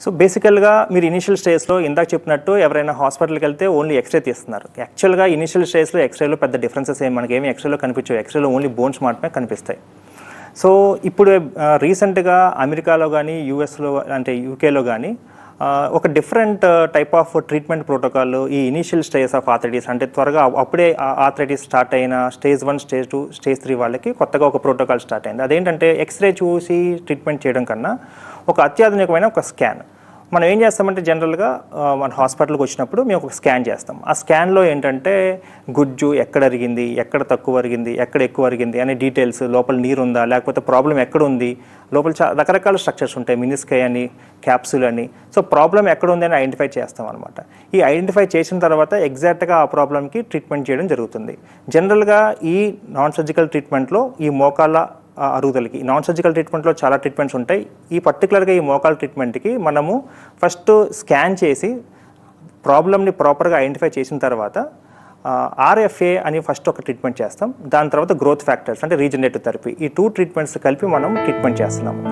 So బేసికల్గా మీరు initial స్టేజ్లో ఇందాక చెప్పినట్టు ఎవరైనా హాస్పిటల్కి వెళ్తే ఓన్లీ ఎక్స్రే తీస్తున్నారు. యాక్చువల్గా ఇనిషియల్ స్టేజ్లో ఎక్స్రేలో పెద్ద డిఫరెన్సెస్ మనకేమి ఎక్స్రేలో కనిపించవు. ఎక్స్రేలో ఓన్లీ బోన్స్ మాత్రమే కనిపిస్తాయి. సో ఇప్పుడు రీసెంట్గా అమెరికాలో కానీ యూఎస్లో అంటే యూకేలో కానీ ఒక different type of treatment protocol ఈ ఇనీషియల్ స్టేజ్ ఆఫ్ ఆర్థరైటిస్ అంటే త్వరగా అప్పుడే ఆర్థరైటిస్ స్టార్ట్ అయిన స్టేజ్ 1, స్టేజ్ 2, స్టేజ్ 3 వాళ్ళకి కొత్తగా ఒక ప్రోటోకాల్ స్టార్ట్ అయింది. అదేంటంటే ఎక్స్రే చూసి ట్రీట్మెంట్ చేయడం కన్నా ఒక అత్యాధునికమైన ఒక స్కాన్. మనం ఏం చేస్తామంటే జనరల్గా మన హాస్పిటల్కి వచ్చినప్పుడు మేము ఒక స్కాన్ చేస్తాం. ఆ స్కాన్లో ఏంటంటే గుజ్జు ఎక్కడ అరిగింది, ఎక్కడ తక్కువ అరిగింది, ఎక్కడ ఎక్కువ అరిగింది అనే డీటెయిల్స్, లోపల నీరు ఉందా లేకపోతే ప్రాబ్లం ఎక్కడ ఉంది, లోపల రకరకాల స్ట్రక్చర్స్ ఉంటాయి, మినిస్కై అని, క్యాప్సూల్ అని. సో ప్రాబ్లం ఎక్కడ ఉంది అని ఐడెంటిఫై చేస్తాం అనమాట. ఈ ఐడెంటిఫై చేసిన తర్వాత ఎగ్జాక్ట్గా ఆ ప్రాబ్లంకి ట్రీట్మెంట్ చేయడం జరుగుతుంది. జనరల్గా ఈ నాన్ సర్జికల్ ట్రీట్మెంట్లో ఈ మోకాళ్ళ అరుగుదలకి నాన్ సర్జికల్ ట్రీట్మెంట్లో చాలా ట్రీట్మెంట్స్ ఉంటాయి. ఈ పర్టికులర్గా ఈ మోకాల్ ట్రీట్మెంట్కి మనము ఫస్ట్ స్కాన్ చేసి ప్రాబ్లమ్ని ప్రాపర్గా ఐడెంటిఫై చేసిన తర్వాత ఆర్ఎఫ్ఏ అని ఫస్ట్ ఒక ట్రీట్మెంట్ చేస్తాం. దాని తర్వాత గ్రోత్ ఫ్యాక్టర్స్ అంటే రీజనరేటివ్ థెరపీ, ఈ 2 ట్రీట్మెంట్స్ కలిపి మనం ట్రీట్మెంట్ చేస్తున్నాము.